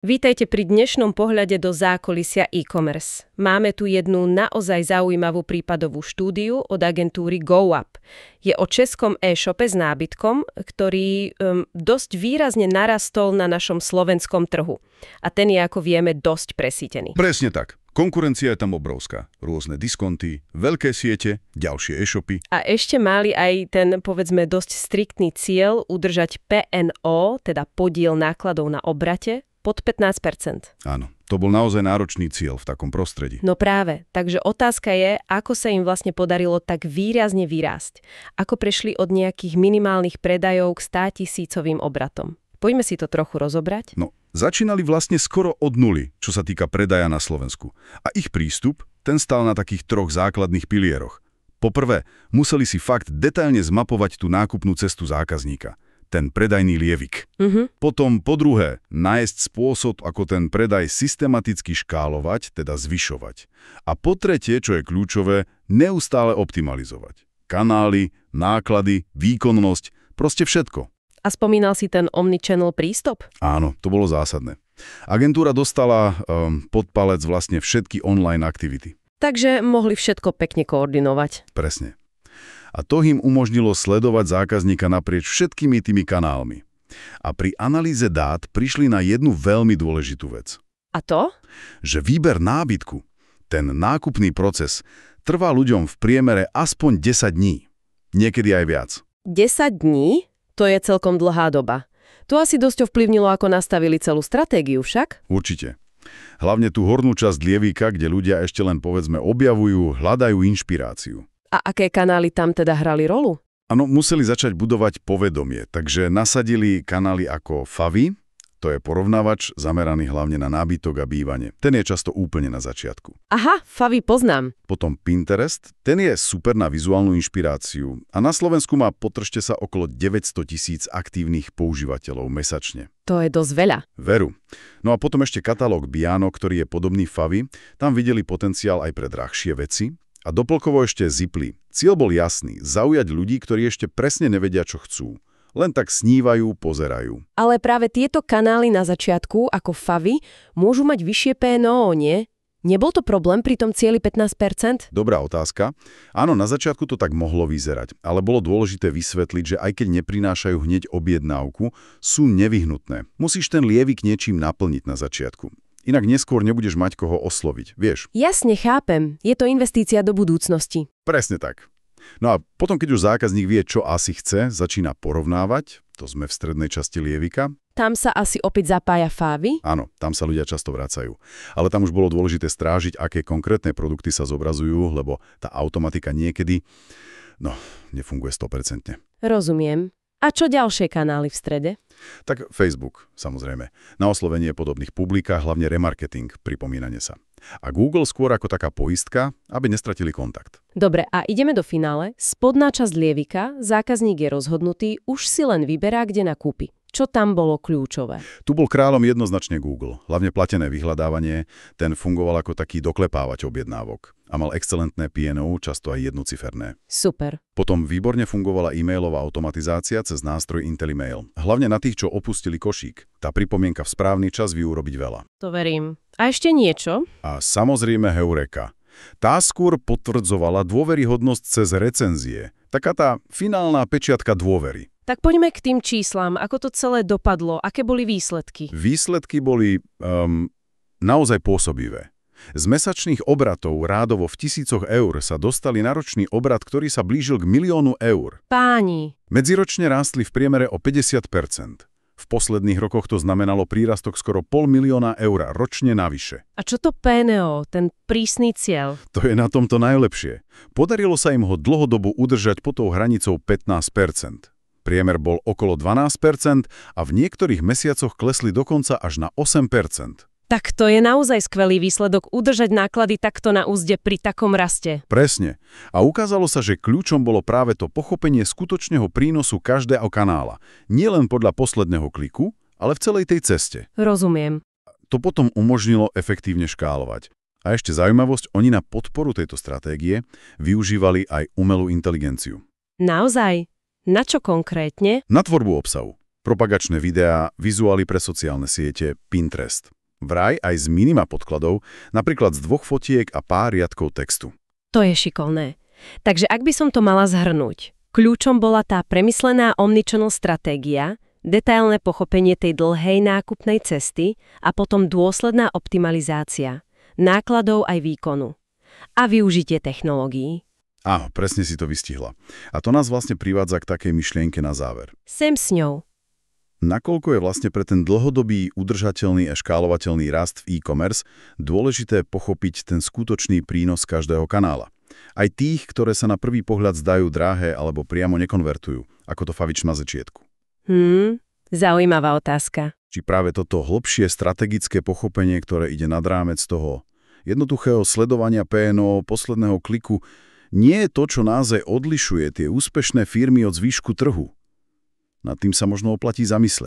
Vítajte pri dnešnom pohľade do zákulisia e-commerce. Máme tu jednu naozaj zaujímavú prípadovú štúdiu od agentúry GoUp. Je o českom e-shope s nábytkom, ktorý dosť výrazne narastol na našom slovenskom trhu. A ten je, ako vieme, dosť presýtený. Presne tak. Konkurencia je tam obrovská. Rôzne diskonty, veľké siete, ďalšie e-shopy. A ešte mali aj ten, povedzme, dosť striktný cieľ udržať PNO, teda podiel nákladov na obrate, pod 15%. Áno, to bol naozaj náročný cieľ v takom prostredí. No práve, takže otázka je, ako sa im vlastne podarilo tak výrazne vyrásť. Ako prešli od nejakých minimálnych predajov k 100 000-ovým obratom. Poďme si to trochu rozobrať. No, začínali vlastne skoro od nuly, čo sa týka predaja na Slovensku. A ich prístup, ten stál na takých troch základných pilieroch. Poprvé, museli si fakt detailne zmapovať tú nákupnú cestu zákazníka. Ten predajný lievik. Potom po druhé, nájsť spôsob, ako ten predaj systematicky škálovať, teda zvyšovať. A po tretie, čo je kľúčové, neustále optimalizovať. Kanály, náklady, výkonnosť, proste všetko. A spomínal si ten omnichannel prístup? Áno, to bolo zásadné. Agentúra dostala pod palec vlastne všetky online aktivity. Takže mohli všetko pekne koordinovať. Presne. A to im umožnilo sledovať zákazníka naprieč všetkými tými kanálmi. A pri analýze dát prišli na jednu veľmi dôležitú vec. A to? Že výber nábytku, ten nákupný proces, trvá ľuďom v priemere aspoň 10 dní. Niekedy aj viac. 10 dní? To je celkom dlhá doba. To asi dosť ovplyvnilo, ako nastavili celú stratégiu však? Určite. Hlavne tú hornú časť lievíka, kde ľudia ešte len povedzme objavujú, hľadajú inšpiráciu. A aké kanály tam teda hrali rolu? Áno, museli začať budovať povedomie, takže nasadili kanály ako Favy, to je porovnávač zameraný hlavne na nábytok a bývanie. Ten je často úplne na začiatku. Aha, Favy poznám. Potom Pinterest, ten je super na vizuálnu inšpiráciu a na Slovensku má, potržte sa, okolo 900 000 aktívnych používateľov mesačne. To je dosť veľa. Veru. No a potom ešte katalóg Biano, ktorý je podobný Favy, tam videli potenciál aj pre drahšie veci. A doplnkovo ešte Ziply. Cieľ bol jasný, zaujať ľudí, ktorí ešte presne nevedia, čo chcú. Len tak snívajú, pozerajú. Ale práve tieto kanály na začiatku, ako Favy, môžu mať vyššie PNO, nie? Nebol to problém pri tom cieli 15%? Dobrá otázka. Áno, na začiatku to tak mohlo vyzerať, ale bolo dôležité vysvetliť, že aj keď neprinášajú hneď objednávku, sú nevyhnutné. Musíš ten lievik niečím naplniť na začiatku. Inak neskôr nebudeš mať koho osloviť, vieš? Jasne, chápem. Je to investícia do budúcnosti. Presne tak. No a potom, keď už zákazník vie, čo asi chce, začína porovnávať, to sme v strednej časti lievika. Tam sa asi opäť zapája Favy? Áno, tam sa ľudia často vracajú. Ale tam už bolo dôležité strážiť, aké konkrétne produkty sa zobrazujú, lebo tá automatika niekedy, nefunguje 100%. Rozumiem. A čo ďalšie kanály v strede? Tak Facebook, samozrejme. Na oslovenie podobných publikách, hlavne remarketing, pripomínanie sa. A Google skôr ako taká poistka, aby nestratili kontakt. Dobre, a ideme do finále. Spodná časť lievika, zákazník je rozhodnutý, už si len vyberá, kde nakúpi. Čo tam bolo kľúčové? Tu bol kráľom jednoznačne Google, hlavne platené vyhľadávanie, ten fungoval ako taký doklepávač objednávok a mal excelentné PNO, často aj jednociferné. Super. Potom výborne fungovala e-mailová automatizácia cez nástroj IntelliMail, hlavne na tých, čo opustili košík. Tá pripomienka v správny čas vie urobiť veľa. To verím. A ešte niečo? A samozrejme Heureka. Tá skôr potvrdzovala dôveryhodnosť cez recenzie. Taká tá finálna pečiatka dôvery. Tak poďme k tým číslam. Ako to celé dopadlo? Aké boli výsledky? Výsledky boli naozaj pôsobivé. Z mesačných obratov rádovo v tisícoch eur sa dostali na ročný obrat, ktorý sa blížil k 1 000 000 eur. Páni! Medziročne rástli v priemere o 50%. V posledných rokoch to znamenalo prírastok skoro 500 000 eur ročne navyše. A čo to PNO, ten prísny cieľ? To je na tomto najlepšie. Podarilo sa im ho dlhodobo udržať pod tou hranicou 15%. Priemer bol okolo 12% a v niektorých mesiacoch klesli dokonca až na 8%. Tak to je naozaj skvelý výsledok udržať náklady takto na úzde pri takom raste. Presne. A ukázalo sa, že kľúčom bolo práve to pochopenie skutočného prínosu každého kanála. Nielen podľa posledného kliku, ale v celej tej ceste. Rozumiem. To potom umožnilo efektívne škálovať. A ešte zaujímavosť, oni na podporu tejto stratégie využívali aj umelú inteligenciu. Naozaj? Na čo konkrétne? Na tvorbu obsahu. Propagačné videá, vizuály pre sociálne siete, Pinterest. Vraj aj z minima podkladov, napríklad z 2 fotiek a pár riadkov textu. To je šikovné. Takže ak by som to mala zhrnúť, kľúčom bola tá premyslená omnichannel stratégia, detailné pochopenie tej dlhej nákupnej cesty a potom dôsledná optimalizácia nákladov aj výkonu a využitie technológií. Áno, presne si to vystihla. A to nás vlastne privádza k takej myšlienke na záver. Sem s ňou. Nakoľko je vlastne pre ten dlhodobý, udržateľný a škálovateľný rast v e-commerce dôležité pochopiť ten skutočný prínos každého kanála. Aj tých, ktoré sa na prvý pohľad zdajú drahé alebo priamo nekonvertujú, ako to Favič na začiatku. Zaujímavá otázka. Či práve toto hlbšie strategické pochopenie, ktoré ide nad rámec toho jednoduchého sledovania PNO, posledného kliku, nie je to, čo naozaj odlišuje tie úspešné firmy od zvýšku trhu. Nad tým sa možno oplatí zamysleť.